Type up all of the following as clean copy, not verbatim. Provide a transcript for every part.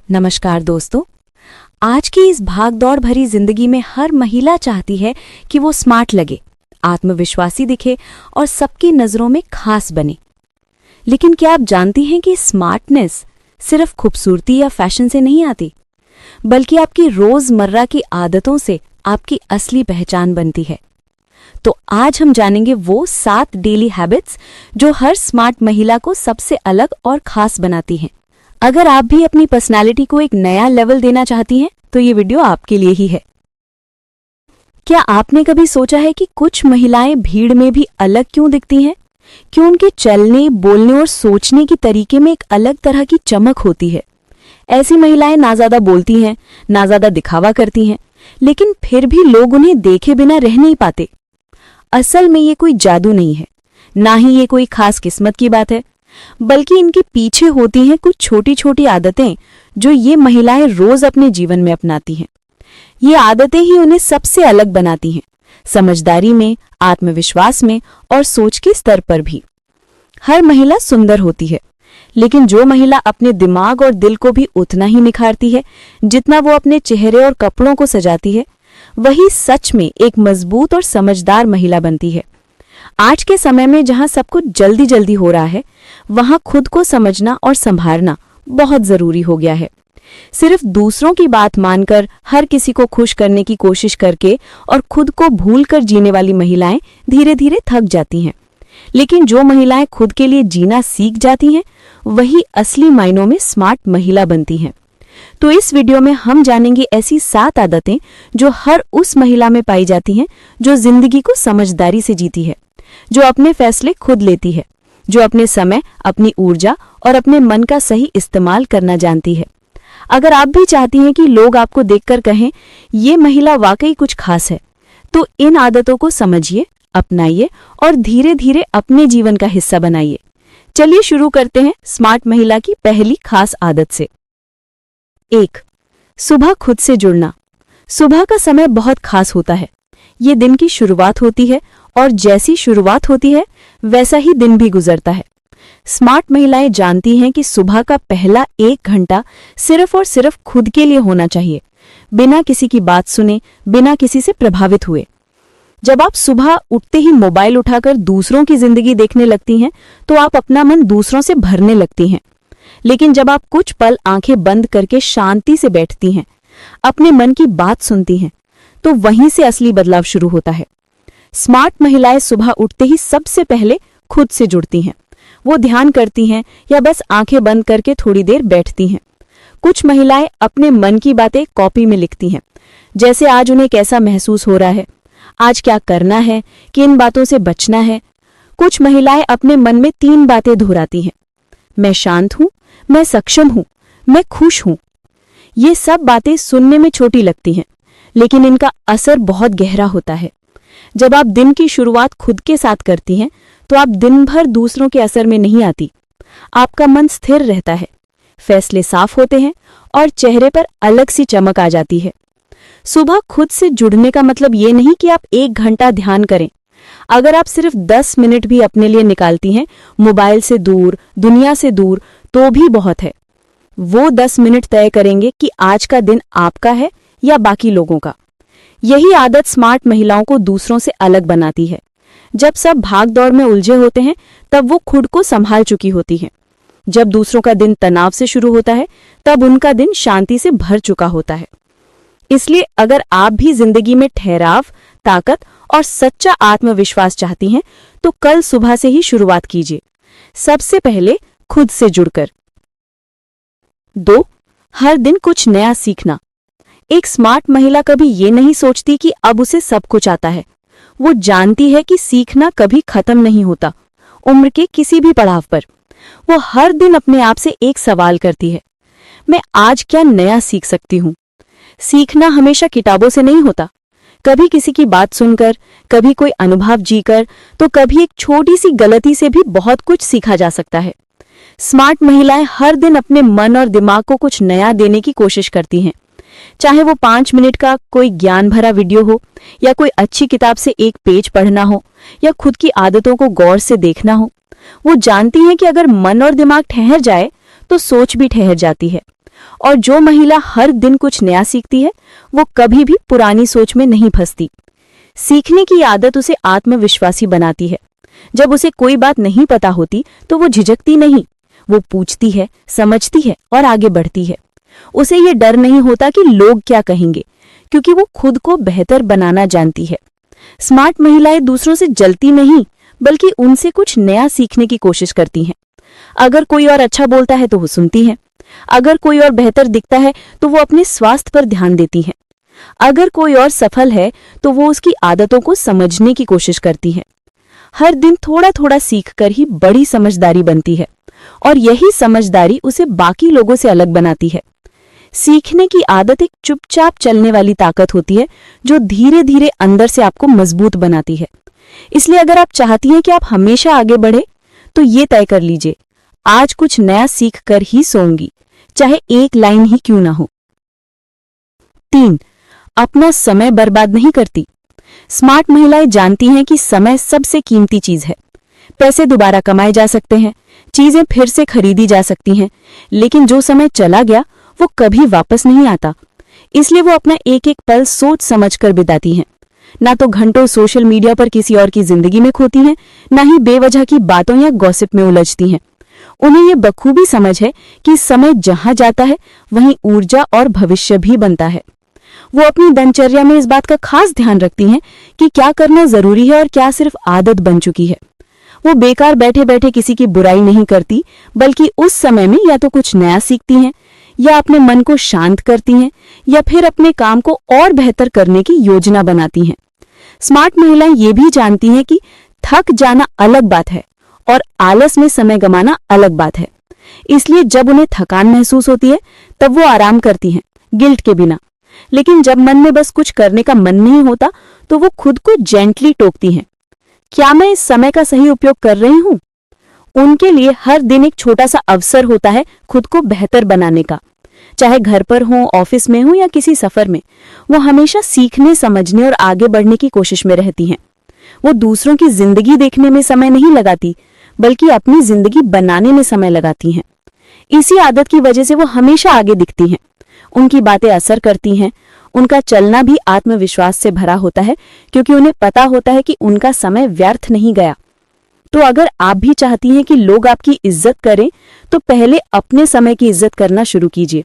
नमस्कार दोस्तों। आज की इस भागदौड़ भरी जिंदगी में हर महिला चाहती है कि वो स्मार्ट लगे, आत्मविश्वासी दिखे और सबकी नजरों में खास बने। लेकिन क्या आप जानती हैं कि स्मार्टनेस सिर्फ खूबसूरती या फैशन से नहीं आती, बल्कि आपकी रोजमर्रा की आदतों से आपकी असली पहचान बनती है। तो आज हम जानेंगे वो 7 डेली हैबिट्स जो हर स्मार्ट महिला को सबसे अलग और खास बनाती हैं। अगर आप भी अपनी पर्सनालिटी को एक नया लेवल देना चाहती हैं तो ये वीडियो आपके लिए ही है। क्या आपने कभी सोचा है कि कुछ महिलाएं भीड़ में भी अलग क्यों दिखती हैं? क्यों उनके चलने, बोलने और सोचने के तरीके में एक अलग तरह की चमक होती है? ऐसी महिलाएं ना ज्यादा बोलती हैं, ना ज्यादा दिखावा करती हैं, लेकिन फिर भी लोग उन्हें देखे बिना रह नहीं पाते। असल में ये कोई जादू नहीं है, ना ही ये कोई खास किस्मत की बात है, बल्कि इनके पीछे होती हैं कुछ छोटी छोटी आदतें जो ये महिलाएं रोज अपने जीवन में अपनाती हैं। ये आदतें ही उन्हें सबसे अलग बनाती हैं, समझदारी में, आत्मविश्वास में और सोच के स्तर पर भी। हर महिला सुंदर होती है, लेकिन जो महिला अपने दिमाग और दिल को भी उतना ही निखारती है जितना वो अपने चेहरे और कपड़ों को सजाती है, वही सच में एक मजबूत और समझदार महिला बनती है। आज के समय में जहां सब कुछ जल्दी जल्दी हो रहा है, वहां खुद को समझना और संभालना बहुत जरूरी हो गया है। सिर्फ दूसरों की बात मानकर हर किसी को खुश करने की कोशिश करके और खुद को भूलकर जीने वाली महिलाएं धीरे धीरे थक जाती हैं। लेकिन जो महिलाएं खुद के लिए जीना सीख जाती हैं, वही असली मायनों में स्मार्ट महिला बनती हैं। तो इस वीडियो में हम जानेंगे ऐसी 7 आदतें जो हर उस महिला में पाई जाती हैं जो जिंदगी को समझदारी से जीती है, जो अपने फैसले खुद लेती है, जो अपने समय, अपनी ऊर्जा और अपने मन का सही इस्तेमाल करना जानती है। अगर आप भी चाहती हैं कि लोग आपको देखकर कहें ये महिला वाकई कुछ खास है, तो इन आदतों को समझिए, अपनाइए और धीरे धीरे अपने जीवन का हिस्सा बनाइए। चलिए शुरू करते हैं स्मार्ट महिला की पहली खास आदत से। 1. सुबह खुद से जुड़ना। सुबह का समय बहुत खास होता है। ये दिन की शुरुआत होती है और जैसी शुरुआत होती है वैसा ही दिन भी गुजरता है। स्मार्ट महिलाएं जानती हैं कि सुबह का पहला 1 घंटा सिर्फ और सिर्फ खुद के लिए होना चाहिए, बिना किसी की बात सुने, बिना किसी से प्रभावित हुए। जब आप सुबह उठते ही मोबाइल उठाकर दूसरों की जिंदगी देखने लगती हैं, तो आप अपना मन दूसरों से भरने लगती हैं। लेकिन जब आप कुछ पल आंखें बंद करके शांति से बैठती हैं, अपने मन की बात सुनती हैं, तो वहीं से असली बदलाव शुरू होता है। स्मार्ट महिलाएं सुबह उठते ही सबसे पहले खुद से जुड़ती हैं। वो ध्यान करती हैं या बस आंखें बंद करके थोड़ी देर बैठती हैं। कुछ महिलाएं अपने मन की बातें कॉपी में लिखती हैं, जैसे आज उन्हें कैसा महसूस हो रहा है, आज क्या करना है, किन बातों से बचना है। कुछ महिलाएं अपने मन में 3 बातें दोहराती हैं: मैं शांत हूं, मैं सक्षम हूं, मैं खुश हूं। ये सब बातें सुनने में छोटी लगती हैं, लेकिन इनका असर बहुत गहरा होता है। जब आप दिन की शुरुआत खुद के साथ करती हैं, तो आप दिन भर दूसरों के असर में नहीं आती। आपका मन स्थिर रहता है, फैसले साफ होते हैं और चेहरे पर अलग सी चमक आ जाती है। सुबह खुद से जुड़ने का मतलब ये नहीं कि आप 1 घंटा ध्यान करें। अगर आप सिर्फ 10 मिनट भी अपने लिए निकालती हैं, मोबाइल से दूर, दुनिया से दूर, तो भी बहुत है। वो 10 मिनट तय करेंगे कि आज का दिन आपका है या बाकी लोगों का। यही आदत स्मार्ट महिलाओं को दूसरों से अलग बनाती है। जब सब भाग दौड़ में उलझे होते हैं, तब वो खुद को संभाल चुकी होती हैं। जब दूसरों का दिन तनाव से शुरू होता है, तब उनका दिन शांति से भर चुका होता है। इसलिए अगर आप भी जिंदगी में ठहराव, ताकत और सच्चा आत्मविश्वास चाहती हैं, तो कल सुबह से ही शुरुआत कीजिए, सबसे पहले खुद से जुड़कर। 2. हर दिन कुछ नया सीखना। एक स्मार्ट महिला कभी ये नहीं सोचती कि अब उसे सब कुछ आता है। वो जानती है कि सीखना कभी खत्म नहीं होता, उम्र के किसी भी पड़ाव पर। वो हर दिन अपने आप से एक सवाल करती है: मैं आज क्या नया सीख सकती हूँ? सीखना हमेशा किताबों से नहीं होता। कभी किसी की बात सुनकर, कभी कोई अनुभव जीकर, तो कभी एक छोटी सी गलती से भी बहुत कुछ सीखा जा सकता है। स्मार्ट महिलाएं हर दिन अपने मन और दिमाग को कुछ नया देने की कोशिश करती हैं। चाहे वो 5 मिनट का कोई ज्ञान भरा वीडियो हो, या कोई अच्छी किताब से एक पेज पढ़ना हो, या खुद की आदतों को गौर से देखना हो। वो जानती हैं कि अगर मन और दिमाग ठहर जाए तो सोच भी ठहर जाती है। और जो महिला हर दिन कुछ नया सीखती है वो कभी भी पुरानी सोच में नहीं फंसती। सीखने की आदत उसे आत्मविश्वासी बनाती है। जब उसे कोई बात नहीं पता होती तो वो झिझकती नहीं, वो पूछती है, समझती है और आगे बढ़ती है। उसे ये डर नहीं होता कि लोग क्या कहेंगे, क्योंकि वो खुद को बेहतर बनाना जानती है। स्मार्ट महिलाएं दूसरों से जलती नहीं, बल्कि उनसे कुछ नया सीखने की कोशिश करती हैं। अगर कोई और अच्छा बोलता है तो वो सुनती हैं। अगर कोई और बेहतर दिखता है तो वो अपने स्वास्थ्य पर ध्यान देती हैं। अगर कोई और सफल है तो वो उसकी आदतों को समझने की कोशिश करती हैं। हर दिन थोड़ा थोड़ा सीखकर ही बड़ी समझदारी बनती है, और यही समझदारी उसे बाकी लोगों से अलग बनाती है। सीखने की आदत एक चुपचाप चलने वाली ताकत होती है जो धीरे धीरे अंदर से आपको मजबूत बनाती है। इसलिए अगर आप चाहती हैं कि आप हमेशा आगे बढ़े तो ये तय कर लीजिए, आज कुछ नया सीख कर ही सोऊंगी, चाहे एक लाइन ही क्यों ना हो। 3. अपना समय बर्बाद नहीं करती। स्मार्ट महिलाएं जानती हैं कि समय सबसे कीमती चीज है। पैसे दोबारा कमाए जा सकते हैं, चीजें फिर से खरीदी जा सकती हैं, लेकिन जो समय चला गया वो कभी वापस नहीं आता। इसलिए वो अपना एक एक पल सोच समझ कर बिताती हैं। ना तो घंटों सोशल मीडिया पर किसी और की जिंदगी में खोती हैं, ना ही बेवजह की बातों या गॉसिप में उलझती हैं। उन्हें ये बखूबी समझ है कि समय जहां जाता है वहीं ऊर्जा और भविष्य भी बनता है। वो अपनी दिनचर्या में इस बात का खास ध्यान रखती हैं कि क्या करना जरूरी है और क्या सिर्फ आदत बन चुकी है। वो बेकार बैठे बैठे किसी की बुराई नहीं करती, बल्कि उस समय में या तो कुछ नया सीखती हैं, या अपने मन को शांत करती हैं, या फिर अपने काम को और बेहतर करने की योजना बनाती हैं। स्मार्ट महिलाएं ये भी जानती हैं कि थक जाना अलग बात है और आलस में समय गंवाना अलग बात है। इसलिए जब उन्हें थकान महसूस होती है तब वो आराम करती हैं, गिल्ट के बिना। लेकिन जब मन में बस कुछ करने का मन नहीं होता तो वो खुद को जेंटली टोकती हैं, क्या मैं इस समय का सही उपयोग कर रही हूं? उनके लिए हर दिन एक छोटा सा अवसर होता है खुद को बेहतर बनाने का। चाहे घर पर हो, ऑफिस में हो या किसी सफर में, वो हमेशा सीखने, समझने और आगे बढ़ने की कोशिश में रहती हैं। वो दूसरों की जिंदगी देखने में समय नहीं लगाती, बल्कि अपनी जिंदगी बनाने में समय लगाती हैं। इसी आदत की वजह से वो हमेशा आगे दिखती हैं। उनकी बातें असर करती हैं, उनका चलना भी आत्मविश्वास से भरा होता है, क्योंकि उन्हें पता होता है कि उनका समय व्यर्थ नहीं गया। तो अगर आप भी चाहती हैं कि लोग आपकी इज्जत करें, तो पहले अपने समय की इज्जत करना शुरू कीजिए।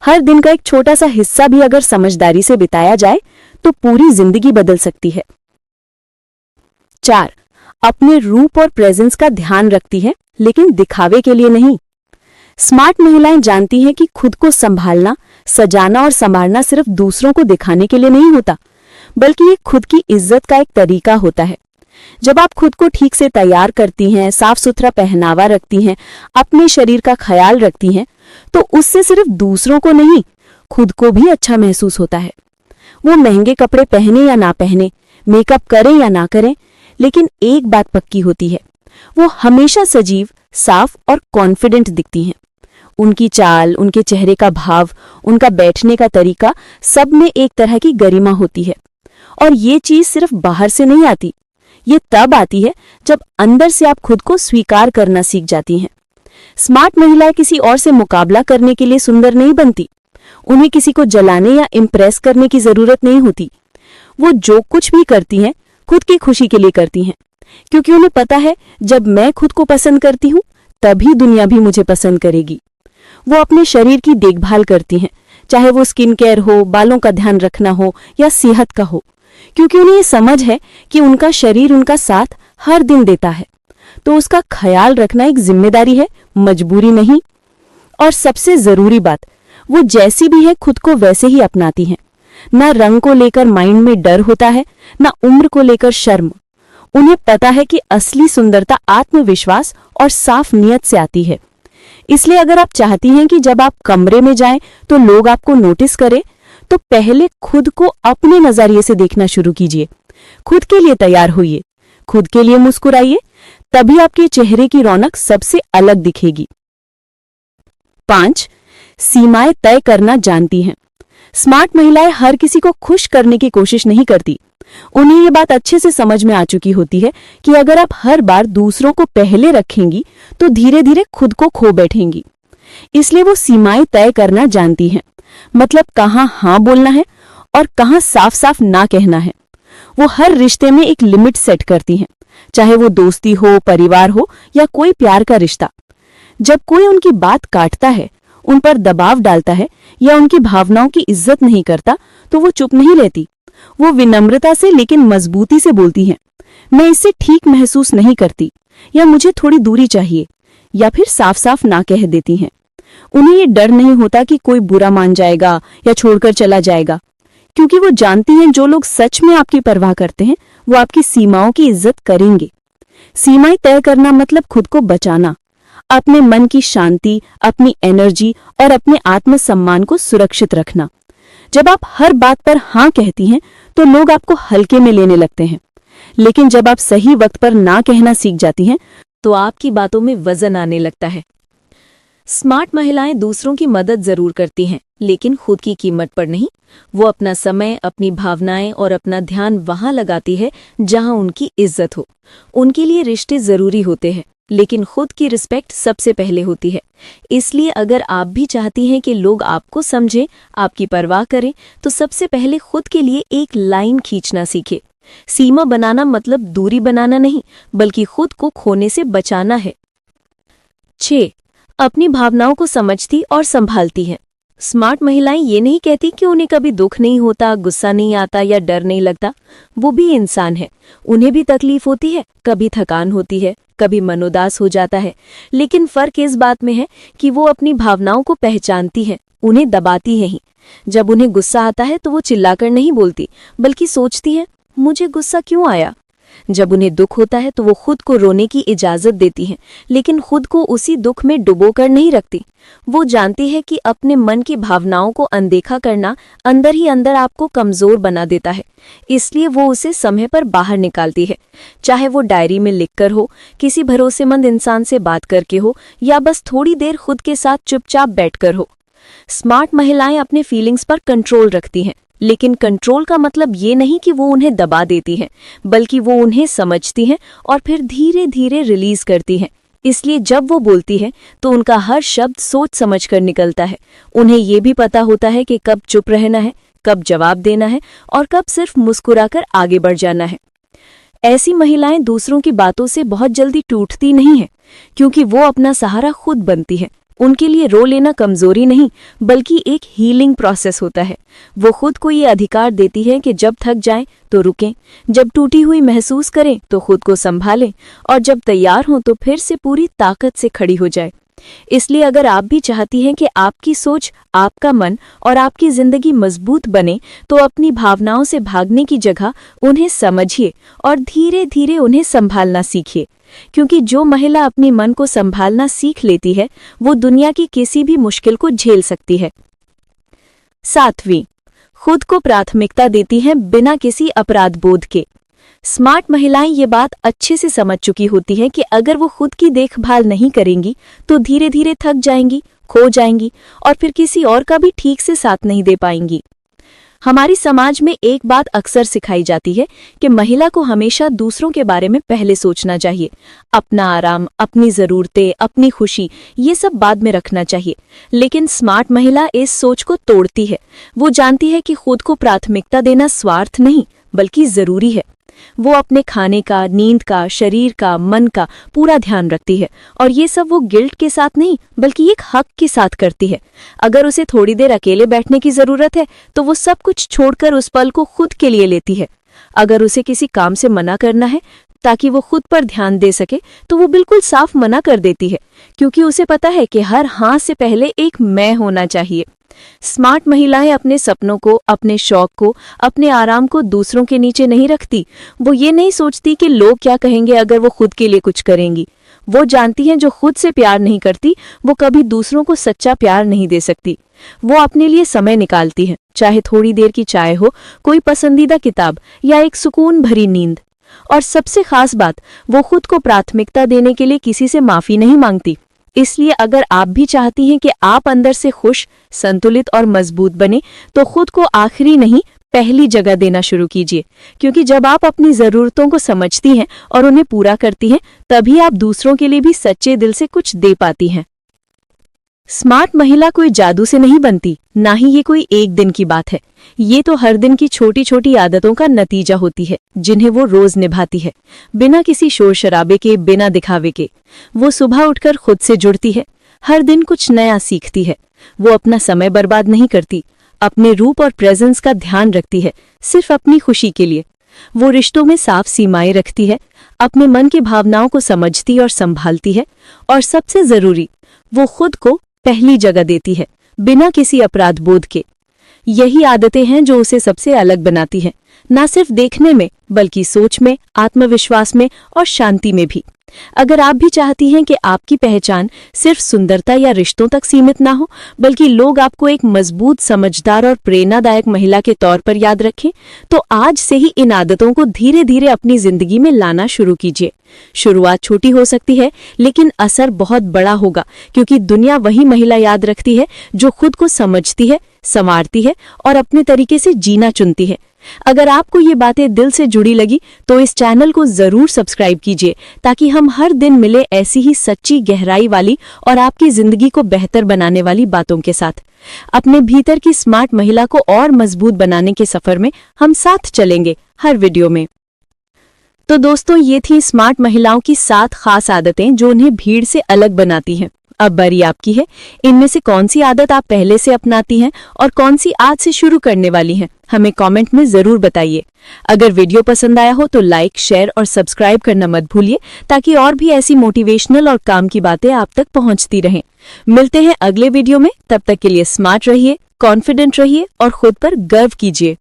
हर दिन का एक छोटा सा हिस्सा भी अगर समझदारी से बिताया जाए तो पूरी जिंदगी बदल सकती है। 4. अपने रूप और प्रेजेंस का ध्यान रखती है, लेकिन दिखावे के लिए नहीं। स्मार्ट महिलाएं जानती हैं कि खुद को संभालना, सजाना और संवारना सिर्फ दूसरों को दिखाने के लिए नहीं होता, बल्कि ये खुद की इज्जत का एक तरीका होता है। जब आप खुद को ठीक से तैयार करती हैं, साफ सुथरा पहनावा रखती हैं, अपने शरीर का ख्याल रखती हैं, तो उससे सिर्फ दूसरों को नहीं, खुद को भी अच्छा महसूस होता है। वो महंगे कपड़े पहने या ना पहने, मेकअप करें या ना करें, लेकिन एक बात पक्की होती है, वो हमेशा सजीव, साफ और कॉन्फिडेंट दिखती हैं। उनकी चाल, उनके चेहरे का भाव, उनका बैठने का तरीका, सब में एक तरह की गरिमा होती है। और ये चीज सिर्फ बाहर से नहीं आती, ये तब आती है जब अंदर से आप खुद को स्वीकार करना सीख जाती हैं। स्मार्ट महिलाएं किसी और से मुकाबला करने के लिए सुंदर नहीं बनती। उन्हें किसी को जलाने या इम्प्रेस करने की जरूरत नहीं होती। वो जो कुछ भी करती हैं, खुद की खुशी के लिए करती हैं, क्योंकि उन्हें पता है जब मैं खुद को पसंद करती हूँ तभी दुनिया भी मुझे पसंद करेगी। वो अपने शरीर की देखभाल करती हैं, चाहे वो स्किन केयर हो, बालों का ध्यान रखना हो या सेहत का हो, क्योंकि उन्हें ये समझ है कि उनका शरीर उनका साथ हर दिन देता है। तो उसका ख्याल रखना एक जिम्मेदारी है, मजबूरी नहीं। और सबसे जरूरी बात, वो जैसी भी है खुद को वैसे ही अपनाती हैं। ना रंग को लेकर माइंड में डर होता है, ना उम्र को लेकर शर्म। उन्हें पता है कि असली सुंदरता आत्मविश्वास और साफ नियत से आती है। इसलिए अगर आप चाहती हैं कि जब आप कमरे में जाएं तो लोग आपको नोटिस करें, तो पहले खुद को अपने नजरिए से देखना शुरू कीजिए। खुद के लिए तैयार होइए, खुद के लिए मुस्कुराइए, तभी आपके चेहरे की रौनक सबसे अलग दिखेगी। 5. सीमाएं तय करना जानती हैं। स्मार्ट महिलाएं हर किसी को खुश करने की कोशिश नहीं करती। उन्हें ये बात अच्छे से समझ में आ चुकी होती है कि अगर आप हर बार दूसरों को पहले रखेंगी तो धीरे धीरे खुद को खो बैठेंगी। इसलिए वो सीमाएं तय करना जानती हैं, मतलब कहाँ हाँ बोलना है और कहाँ साफ साफ ना कहना है। वो हर रिश्ते में एक लिमिट सेट करती हैं, चाहे वो दोस्ती हो, परिवार हो या कोई प्यार का रिश्ता। जब कोई उनकी बात काटता है, उन पर दबाव डालता है या उनकी भावनाओं की इज्जत नहीं करता, तो वो चुप नहीं रहती। वो विनम्रता से लेकिन मजबूती से बोलती हैं, मैं इससे ठीक महसूस नहीं करती, या मुझे थोड़ी दूरी चाहिए, या फिर साफ साफ ना कह देती हैं। उन्हें ये डर नहीं होता कि कोई बुरा मान जाएगा या छोड़कर चला जाएगा, क्योंकि वो जानती हैं जो लोग सच में आपकी परवाह करते हैं वो आपकी सीमाओं की इज्जत करेंगे। सीमाएं तय करना मतलब खुद को बचाना, अपने मन की शांति, अपनी एनर्जी और अपने आत्मसम्मान को सुरक्षित रखना। जब आप हर बात पर हाँ कहती हैं तो लोग आपको हल्के में लेने लगते हैं, लेकिन जब आप सही वक्त पर ना कहना सीख जाती हैं तो आपकी बातों में वजन आने लगता है। स्मार्ट महिलाएं दूसरों की मदद जरूर करती हैं, लेकिन खुद की कीमत पर नहीं। वो अपना समय, अपनी भावनाएं और अपना ध्यान वहां लगाती है जहां उनकी इज्जत हो। उनके लिए रिश्ते जरूरी होते हैं, लेकिन खुद की रिस्पेक्ट सबसे पहले होती है। इसलिए अगर आप भी चाहती हैं कि लोग आपको समझें, आपकी परवाह करें, तो सबसे पहले खुद के लिए एक लाइन खींचना सीखें। सीमा बनाना मतलब दूरी बनाना नहीं, बल्कि खुद को खोने से बचाना है। 6. अपनी भावनाओं को समझती और संभालती हैं। स्मार्ट महिलाएं ये नहीं कहती कि उन्हें कभी दुख नहीं होता, गुस्सा नहीं आता या डर नहीं लगता। वो भी इंसान है, उन्हें भी तकलीफ होती है, कभी थकान होती है, कभी मनोदास हो जाता है। लेकिन फर्क इस बात में है कि वो अपनी भावनाओं को पहचानती हैं, उन्हें दबाती हैं ही। जब उन्हें गुस्सा आता है तो वो चिल्लाकर नहीं बोलती, बल्कि सोचती हैं, मुझे गुस्सा क्यों आया। जब उन्हें दुख होता है तो वो खुद को रोने की इजाजत देती हैं, लेकिन खुद को उसी दुख में डुबोकर नहीं रखती। वो जानती है कि अपने मन की भावनाओं को अनदेखा करना अंदर ही अंदर आपको कमजोर बना देता है, इसलिए वो उसे समय पर बाहर निकालती है। चाहे वो डायरी में लिखकर हो, किसी भरोसेमंद इंसान से बात करके हो, या बस थोड़ी देर खुद के साथ चुपचाप बैठकर हो। स्मार्ट महिलाएं अपने फीलिंग्स पर कंट्रोल रखती हैं, लेकिन कंट्रोल का मतलब ये नहीं कि वो उन्हें दबा देती हैं, बल्कि वो उन्हें समझती हैं और फिर धीरे धीरे रिलीज करती हैं। इसलिए जब वो बोलती है तो उनका हर शब्द सोच समझ कर निकलता है। उन्हें ये भी पता होता है कि कब चुप रहना है, कब जवाब देना है और कब सिर्फ मुस्कुराकर आगे बढ़ जाना है। ऐसी महिलाएं दूसरों की बातों से बहुत जल्दी टूटती नहीं हैं, क्योंकि वो अपना सहारा खुद बनती हैं। उनके लिए रो लेना कमजोरी नहीं, बल्कि एक हीलिंग प्रोसेस होता है। वो खुद को ये अधिकार देती है कि जब थक जाएं तो रुकें, जब टूटी हुई महसूस करें तो खुद को संभालें, और जब तैयार हों तो फिर से पूरी ताकत से खड़ी हो जाए। इसलिए अगर आप भी चाहती हैं कि आपकी सोच, आपका मन और आपकी जिंदगी मजबूत बने, तो अपनी भावनाओं से भागने की जगह उन्हें समझिए और धीरे धीरे उन्हें संभालना सीखिए, क्योंकि जो महिला अपनी मन को संभालना सीख लेती है वो दुनिया की किसी भी मुश्किल को झेल सकती है। 7वीं, खुद को प्राथमिकता देती हैं बिना किसी अपराध बोध के। स्मार्ट महिलाएं ये बात अच्छे से समझ चुकी होती हैं कि अगर वो खुद की देखभाल नहीं करेंगी तो धीरे धीरे थक जाएंगी, खो जाएंगी और फिर किसी और का भी ठीक से साथ नहीं दे पाएंगी। हमारी समाज में एक बात अक्सर सिखाई जाती है कि महिला को हमेशा दूसरों के बारे में पहले सोचना चाहिए। अपना आराम, अपनी ज़रूरतें, अपनी खुशी, ये सब बाद में रखना चाहिए। लेकिन स्मार्ट महिला इस सोच को तोड़ती है। वो जानती है कि खुद को प्राथमिकता देना स्वार्थ नहीं, बल्कि ज़रूरी है। वो अपने खाने का, नींद का, शरीर का, मन का पूरा ध्यान रखती है, और ये सब वो गिल्ट के साथ नहीं, बल्कि एक हक के साथ करती है। अगर उसे थोड़ी देर अकेले बैठने की जरूरत है तो वो सब कुछ छोड़कर उस पल को खुद के लिए लेती है। अगर उसे किसी काम से मना करना है ताकि वो खुद पर ध्यान दे सके तो वो बिल्कुल साफ मना कर देती है, क्योंकि उसे पता है कि हर हाँ से पहले एक मैं होना चाहिए। स्मार्ट महिलाएं अपने सपनों को, अपने शौक को, अपने आराम को दूसरों के नीचे नहीं रखती। वो ये नहीं सोचती कि लोग क्या कहेंगे अगर वो खुद के लिए कुछ करेंगी। वो जानती हैं जो खुद से प्यार नहीं करती वो कभी दूसरों को सच्चा प्यार नहीं दे सकती। वो अपने लिए समय निकालती हैं, चाहे थोड़ी देर की चाय हो, कोई पसंदीदा किताब या एक सुकून भरी नींद। और सबसे खास बात, वो खुद को प्राथमिकता देने के लिए किसी से माफी नहीं मांगती। इसलिए अगर आप भी चाहती हैं कि आप अंदर से खुश, संतुलित और मजबूत बने, तो खुद को आखिरी नहीं, पहली जगह देना शुरू कीजिए। क्योंकि जब आप अपनी ज़रूरतों को समझती हैं और उन्हें पूरा करती हैं, तभी आप दूसरों के लिए भी सच्चे दिल से कुछ दे पाती हैं। स्मार्ट महिला कोई जादू से नहीं बनती, ना ही ये कोई एक दिन की बात है। ये तो हर दिन की छोटी छोटी आदतों का नतीजा होती है, जिन्हें वो रोज निभाती है, बिना किसी शोर शराबे के, बिना दिखावे के। वो सुबह उठकर खुद से जुड़ती है, हर दिन कुछ नया सीखती है। वो अपना समय बर्बाद नहीं करती, अपने रूप और प्रेजेंस का ध्यान रखती है, सिर्फ अपनी खुशी के लिए। वो रिश्तों में साफ सीमाएं रखती है, अपने मन की भावनाओं को समझती और संभालती है, और सबसे जरूरी, वो खुद को पहली जगह देती है, बिना किसी अपराध बोध के। यही आदतें हैं जो उसे सबसे अलग बनाती हैं, ना सिर्फ देखने में, बल्कि सोच में, आत्मविश्वास में और शांति में भी। अगर आप भी चाहती हैं कि आपकी पहचान सिर्फ सुंदरता या रिश्तों तक सीमित ना हो, बल्कि लोग आपको एक मजबूत, समझदार और प्रेरणादायक महिला के तौर पर याद रखें, तो आज से ही इन आदतों को धीरे धीरे अपनी जिंदगी में लाना शुरू कीजिए। शुरुआत छोटी हो सकती है, लेकिन असर बहुत बड़ा होगा, क्योंकि दुनिया वही महिला याद रखती है जो खुद को समझती है, संवारती है और अपने तरीके से जीना चुनती है। अगर आपको ये बातें दिल से जुड़ी लगी तो इस चैनल को जरूर सब्सक्राइब कीजिए, ताकि हम हर दिन मिले ऐसी ही सच्ची, गहराई वाली और आपकी जिंदगी को बेहतर बनाने वाली बातों के साथ। अपने भीतर की स्मार्ट महिला को और मजबूत बनाने के सफर में हम साथ चलेंगे हर वीडियो में। तो दोस्तों, ये थी स्मार्ट महिलाओं की 7 खास आदतें जो उन्हें भीड़ से अलग बनाती हैं। अब बारी आपकी है, इनमें से कौन सी आदत आप पहले से अपनाती हैं और कौन सी आज से शुरू करने वाली हैं, हमें कमेंट में जरूर बताइए। अगर वीडियो पसंद आया हो तो लाइक, शेयर और सब्सक्राइब करना मत भूलिए, ताकि और भी ऐसी मोटिवेशनल और काम की बातें आप तक पहुंचती रहें। मिलते हैं अगले वीडियो में, तब तक के लिए स्मार्ट रहिए, कॉन्फिडेंट रहिए और खुद पर गर्व कीजिए।